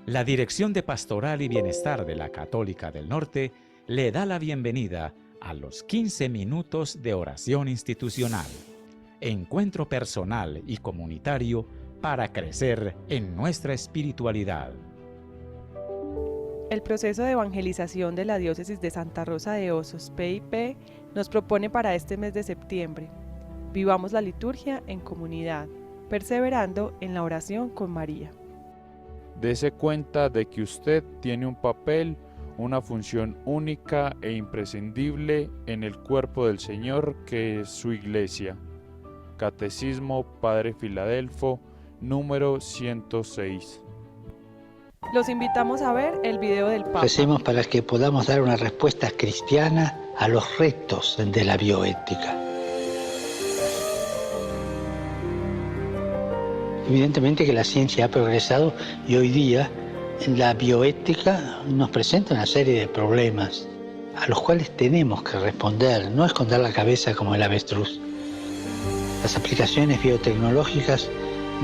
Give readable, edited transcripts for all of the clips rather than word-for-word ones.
La Dirección de Pastoral y Bienestar de la Católica del Norte le da la bienvenida a los 15 minutos de oración institucional, encuentro personal y comunitario para crecer en nuestra espiritualidad. El proceso de evangelización de la Diócesis de Santa Rosa de Osos, PIP, nos propone para este mes de septiembre: vivamos la liturgia en comunidad, perseverando en la oración con María. Dese cuenta de que usted tiene un papel, una función única e imprescindible en el cuerpo del Señor, que es su Iglesia. Catecismo Padre Filadelfo, número 106. Los invitamos a ver el video del Papa. Recemos para que podamos dar una respuesta cristiana a los retos de la bioética. Evidentemente que la ciencia ha progresado y hoy día la bioética nos presenta una serie de problemas a los cuales tenemos que responder, no esconder la cabeza como el avestruz. Las aplicaciones biotecnológicas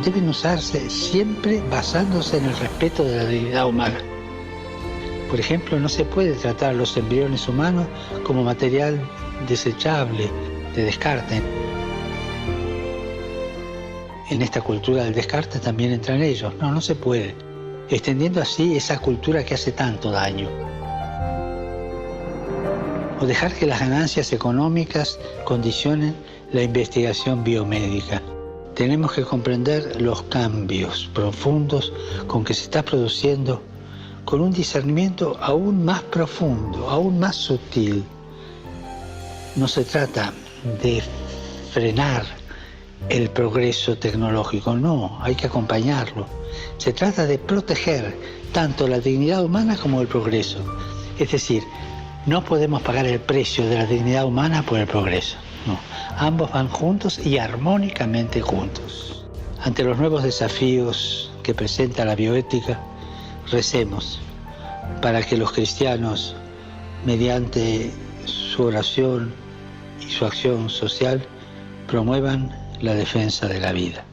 deben usarse siempre basándose en el respeto de la dignidad humana. Por ejemplo, no se puede tratar a los embriones humanos como material desechable, de descarte. En esta cultura del descarte también entran ellos. No se puede. Extendiendo así esa cultura que hace tanto daño. O dejar que las ganancias económicas condicionen la investigación biomédica. Tenemos que comprender los cambios profundos con que se está produciendo, con un discernimiento aún más profundo, aún más sutil. No se trata de frenar el progreso tecnológico, no, hay que acompañarlo. Se trata de proteger tanto la dignidad humana como el progreso. Es decir, no podemos pagar el precio de la dignidad humana por el progreso. No, ambos van juntos y armónicamente juntos. Ante los nuevos desafíos que presenta la bioética, recemos para que los cristianos, mediante su oración y su acción social, promuevan la defensa de la vida.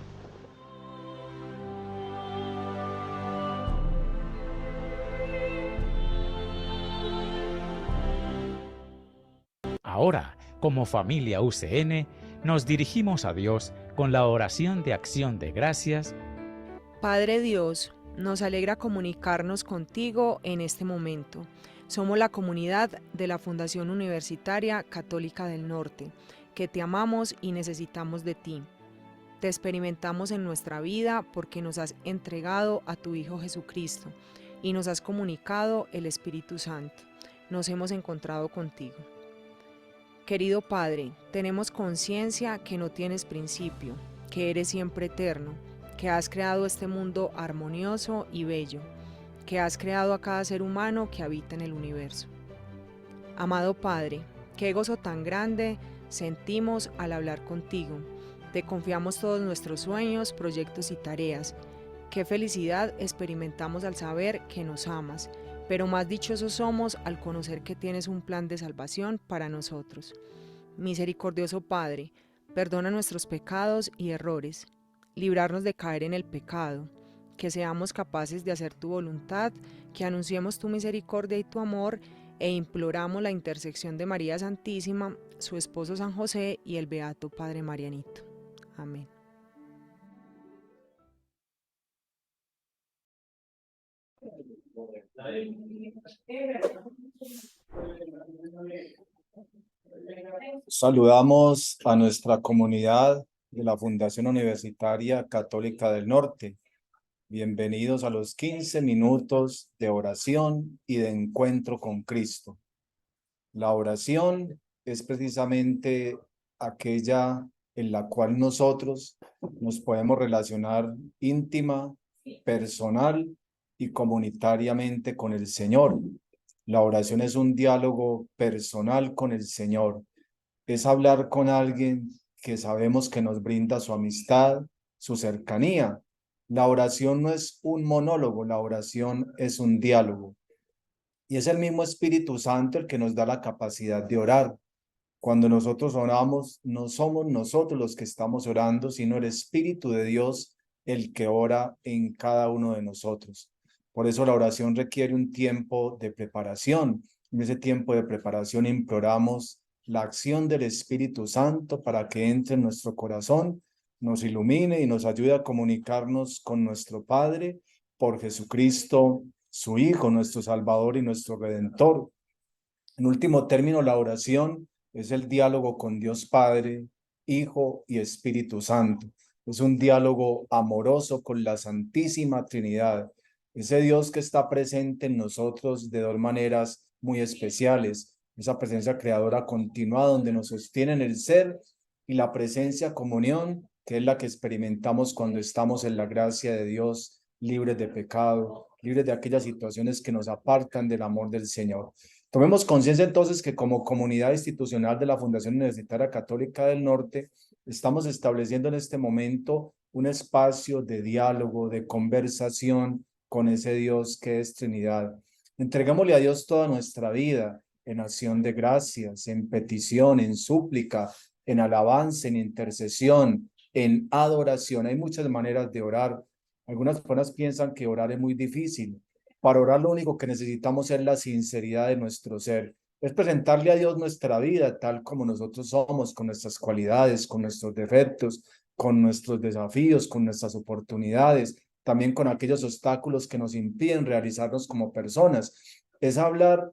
Ahora, como familia UCN, nos dirigimos a Dios con la oración de acción de gracias. Padre Dios, nos alegra comunicarnos contigo en este momento. Somos la comunidad de la Fundación Universitaria Católica del Norte, que te amamos y necesitamos de ti. Te experimentamos en nuestra vida porque nos has entregado a tu Hijo Jesucristo y nos has comunicado el Espíritu Santo. Nos hemos encontrado contigo. Querido Padre, tenemos conciencia que no tienes principio, que eres siempre eterno, que has creado este mundo armonioso y bello, que has creado a cada ser humano que habita en el universo. Amado Padre, qué gozo tan grande sentimos al hablar contigo. Te confiamos todos nuestros sueños, proyectos y tareas. Qué felicidad experimentamos al saber que nos amas, pero más dichosos somos al conocer que tienes un plan de salvación para nosotros. Misericordioso Padre, perdona nuestros pecados y errores, librarnos de caer en el pecado, que seamos capaces de hacer tu voluntad, que anunciemos tu misericordia y tu amor, e imploramos la intersección de María Santísima, su esposo San José y el Beato Padre Marianito. Amén. Saludamos a nuestra comunidad de la Fundación Universitaria Católica del Norte. Bienvenidos a los 15 minutos de oración y de encuentro con Cristo. La oración es precisamente aquella en la cual nosotros nos podemos relacionar íntima, personal y comunitariamente con el Señor. La oración es un diálogo personal con el Señor. Es hablar con alguien que sabemos que nos brinda su amistad, su cercanía. La oración no es un monólogo, la oración es un diálogo. Y es el mismo Espíritu Santo el que nos da la capacidad de orar. Cuando nosotros oramos, no somos nosotros los que estamos orando, sino el Espíritu de Dios el que ora en cada uno de nosotros. Por eso la oración requiere un tiempo de preparación. En ese tiempo de preparación imploramos la acción del Espíritu Santo para que entre en nuestro corazón, nos ilumine y nos ayude a comunicarnos con nuestro Padre por Jesucristo, su Hijo, nuestro Salvador y nuestro Redentor. En último término, la oración es el diálogo con Dios Padre, Hijo y Espíritu Santo. Es un diálogo amoroso con la Santísima Trinidad, ese Dios que está presente en nosotros de dos maneras muy especiales, esa presencia creadora continua donde nos sostienen el ser, y la presencia comunión, que es la que experimentamos cuando estamos en la gracia de Dios, libres de pecado, libres de aquellas situaciones que nos apartan del amor del Señor. Tomemos conciencia entonces que como comunidad institucional de la Fundación Universitaria Católica del Norte, estamos estableciendo en este momento un espacio de diálogo, de conversación con ese Dios que es Trinidad. Entreguémosle a Dios toda nuestra vida en acción de gracias, en petición, en súplica, en alabanza, en intercesión, en adoración. Hay muchas maneras de orar. Algunas personas piensan que orar es muy difícil. Para orar lo único que necesitamos es la sinceridad de nuestro ser. Es presentarle a Dios nuestra vida tal como nosotros somos, con nuestras cualidades, con nuestros defectos, con nuestros desafíos, con nuestras oportunidades, también con aquellos obstáculos que nos impiden realizarnos como personas. Es hablar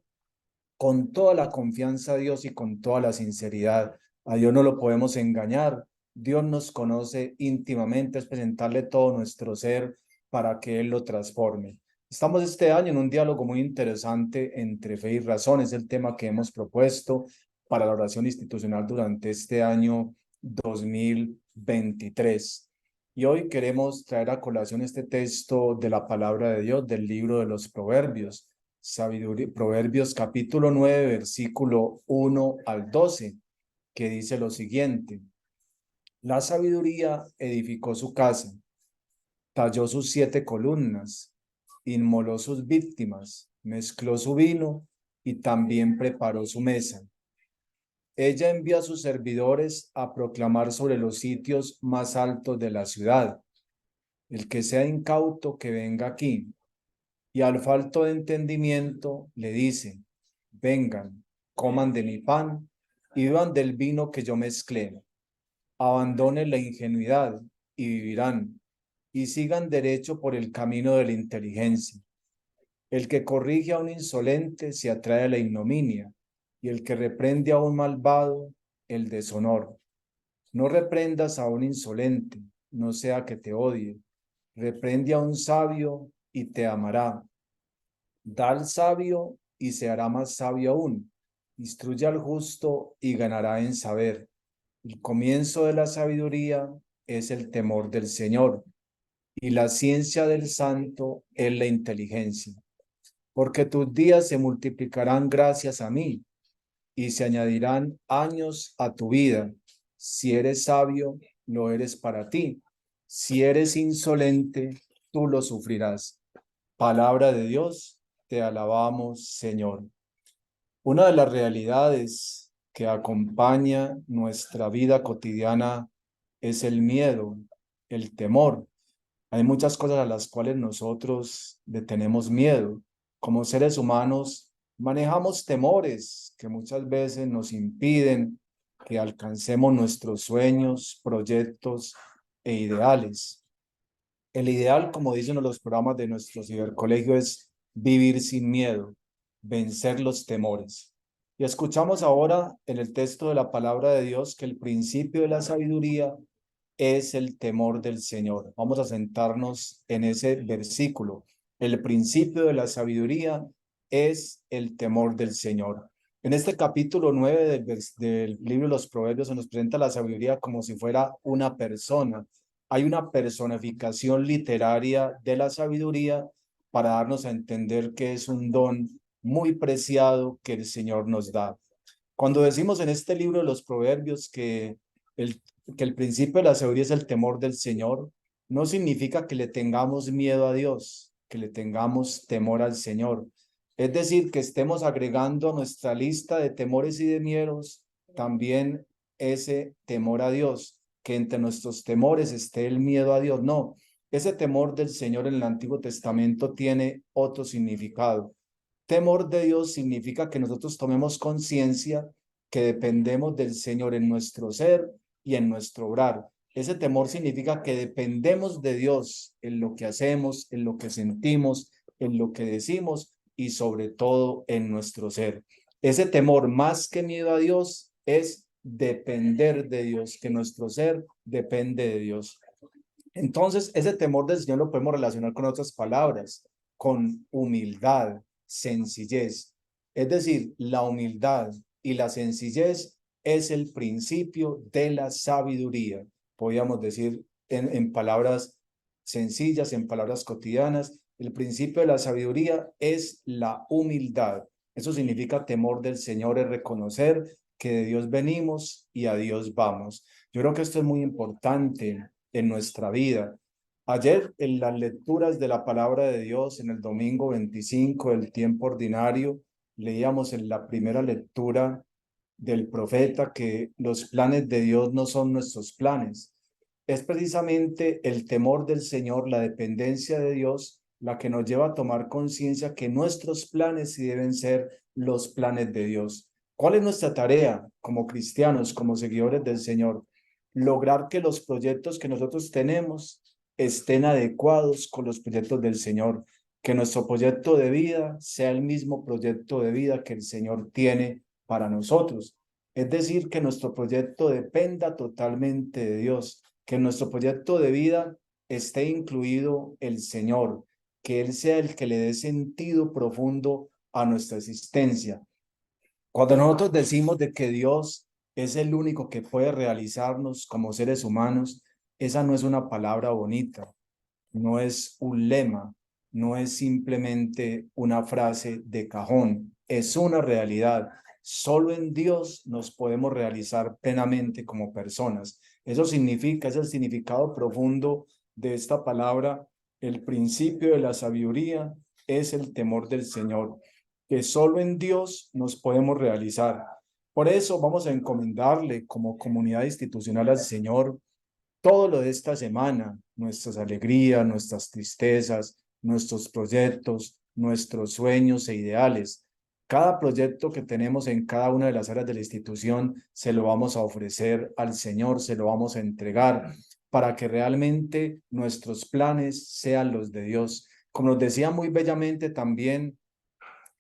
con toda la confianza a Dios y con toda la sinceridad. A Dios no lo podemos engañar. Dios nos conoce íntimamente, es presentarle todo nuestro ser para que Él lo transforme. Estamos este año en un diálogo muy interesante entre fe y razón. Es el tema que hemos propuesto para la oración institucional durante este año 2023. Y hoy queremos traer a colación este texto de la palabra de Dios, del libro de los Proverbios. Proverbios capítulo 9, versículo 1 al 12, que dice lo siguiente: la sabiduría edificó su casa, talló sus 7 columnas, inmoló sus víctimas, mezcló su vino y también preparó su mesa. Ella envía a sus servidores a proclamar sobre los sitios más altos de la ciudad: el que sea incauto, que venga aquí. Y al falto de entendimiento le dice: vengan, coman de mi pan y beban del vino que yo mezclé. Abandonen la ingenuidad y vivirán, y sigan derecho por el camino de la inteligencia. El que corrige a un insolente se atrae a la ignominia, y el que reprende a un malvado, el deshonor. No reprendas a un insolente, no sea que te odie. Reprende a un sabio y te amará. Da al sabio y se hará más sabio aún. Instruye al justo y ganará en saber. El comienzo de la sabiduría es el temor del Señor, y la ciencia del santo es la inteligencia. Porque tus días se multiplicarán gracias a mí, y se añadirán años a tu vida. Si eres sabio, lo eres para ti. Si eres insolente, tú lo sufrirás. Palabra de Dios, te alabamos, Señor. Una de las realidades que acompaña nuestra vida cotidiana es el miedo, el temor. Hay muchas cosas a las cuales nosotros le tenemos miedo. Como seres humanos manejamos temores que muchas veces nos impiden que alcancemos nuestros sueños, proyectos e ideales. El ideal, como dicen los programas de nuestro cibercolegio, es vivir sin miedo, vencer los temores. Y escuchamos ahora en el texto de la palabra de Dios que el principio de la sabiduría es el temor del Señor. Vamos a sentarnos en ese versículo. El principio de la sabiduría es el temor del Señor. En este capítulo 9 del libro de los Proverbios se nos presenta la sabiduría como si fuera una persona. Hay una personificación literaria de la sabiduría para darnos a entender que es un don muy preciado que el Señor nos da. Cuando decimos en este libro de los Proverbios que el principio de la sabiduría es el temor del Señor, no significa que le tengamos miedo a Dios, que le tengamos temor al Señor. Es decir, que estemos agregando a nuestra lista de temores y de miedos también ese temor a Dios, que entre nuestros temores esté el miedo a Dios. No, Ese temor del Señor en el Antiguo Testamento tiene otro significado. Temor de Dios significa que nosotros tomemos conciencia que dependemos del Señor en nuestro ser y en nuestro obrar. Ese temor significa que dependemos de Dios en lo que hacemos, en lo que sentimos, en lo que decimos y sobre todo en nuestro ser. Ese temor, más que miedo a Dios, es depender de Dios, que nuestro ser depende de Dios. Entonces, ese temor del Señor lo podemos relacionar con otras palabras, con humildad, sencillez. Es decir, la humildad y la sencillez es el principio de la sabiduría. Podríamos decir en palabras sencillas, en palabras cotidianas, el principio de la sabiduría es la humildad. Eso significa temor del Señor, es reconocer que de Dios venimos y a Dios vamos. Yo creo que esto es muy importante en nuestra vida. Ayer en las lecturas de la palabra de Dios, en el domingo 25 del tiempo ordinario, leíamos en la primera lectura del profeta que los planes de Dios no son nuestros planes. Es precisamente el temor del Señor, la dependencia de Dios, la que nos lleva a tomar conciencia que nuestros planes sí deben ser los planes de Dios. ¿Cuál es nuestra tarea como cristianos, como seguidores del Señor? Lograr que los proyectos que nosotros tenemos estén adecuados con los proyectos del Señor, que nuestro proyecto de vida sea el mismo proyecto de vida que el Señor tiene para nosotros. Es decir, que nuestro proyecto dependa totalmente de Dios, que en nuestro proyecto de vida esté incluido el Señor, que Él sea el que le dé sentido profundo a nuestra existencia. Cuando nosotros decimos de que Dios es el único que puede realizarnos como seres humanos, esa no es una palabra bonita, no es un lema, no es simplemente una frase de cajón, es una realidad. Solo en Dios nos podemos realizar plenamente como personas. Eso significa, es el significado profundo de esta palabra. El principio de la sabiduría es el temor del Señor, que solo en Dios nos podemos realizar. Por eso vamos a encomendarle como comunidad institucional al Señor todo lo de esta semana, nuestras alegrías, nuestras tristezas, nuestros proyectos, nuestros sueños e ideales. Cada proyecto que tenemos en cada una de las áreas de la institución se lo vamos a ofrecer al Señor, se lo vamos a entregar para que realmente nuestros planes sean los de Dios. Como nos decía muy bellamente también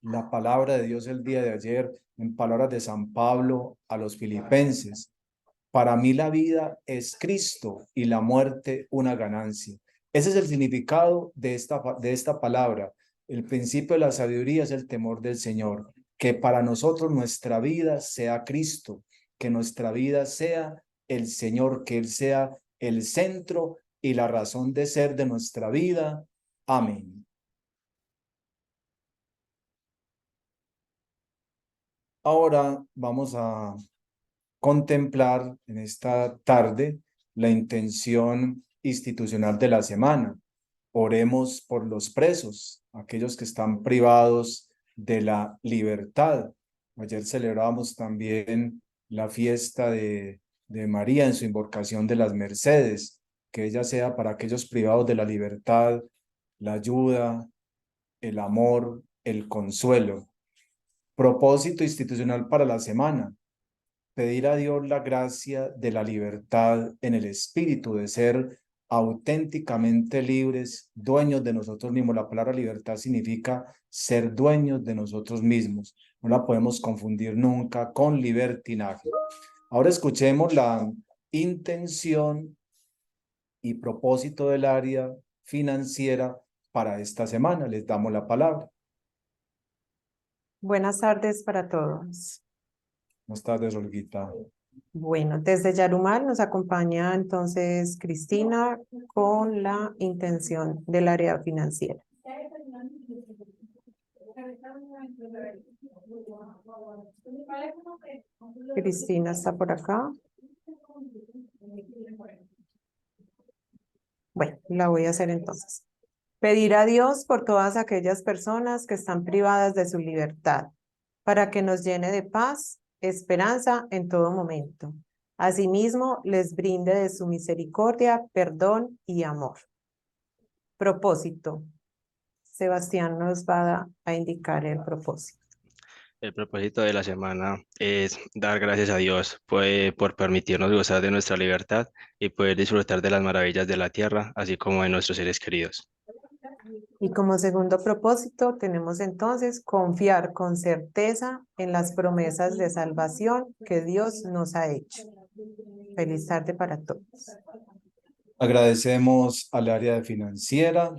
la palabra de Dios el día de ayer, en palabras de San Pablo a los filipenses. Para mí la vida es Cristo y la muerte una ganancia. Ese es el significado de esta palabra. El principio de la sabiduría es el temor del Señor. Que para nosotros nuestra vida sea Cristo, que nuestra vida sea el Señor, que Él sea el centro y la razón de ser de nuestra vida. Amén. Ahora vamos a contemplar en esta tarde la intención institucional de la semana. Oremos por los presos, aquellos que están privados de la libertad. Ayer celebramos también la fiesta de María en su invocación de las Mercedes, que ella sea para aquellos privados de la libertad, la ayuda, el amor, el consuelo. Propósito institucional para la semana: pedir a Dios la gracia de la libertad en el espíritu, de ser auténticamente libres, dueños de nosotros mismos. La palabra libertad significa ser dueños de nosotros mismos. No la podemos confundir nunca con libertinaje. Ahora escuchemos la intención y propósito del área financiera para esta semana. Les damos la palabra. Buenas tardes para todos. Buenas tardes, Olguita. Bueno, desde Yarumal nos acompaña entonces Cristina con la intención del área financiera. Cristina está por acá. Bueno, la voy a hacer entonces. Pedir a Dios por todas aquellas personas que están privadas de su libertad, para que nos llene de paz, esperanza en todo momento. Asimismo, les brinde de su misericordia, perdón y amor. Propósito. Sebastián nos va a indicar el propósito. El propósito de la semana es dar gracias a Dios por permitirnos gozar de nuestra libertad y poder disfrutar de las maravillas de la tierra, así como de nuestros seres queridos. Y como segundo propósito tenemos entonces confiar con certeza en las promesas de salvación que Dios nos ha hecho. Feliz tarde para todos. Agradecemos al área de financiera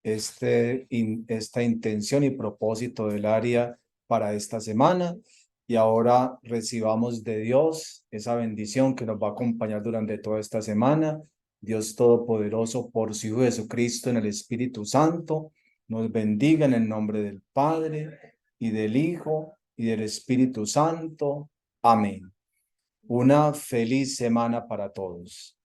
esta intención y propósito del área para esta semana. Y ahora recibamos de Dios esa bendición que nos va a acompañar durante toda esta semana. Dios Todopoderoso, por su Hijo Jesucristo en el Espíritu Santo, nos bendiga en el nombre del Padre y del Hijo y del Espíritu Santo. Amén. Una feliz semana para todos.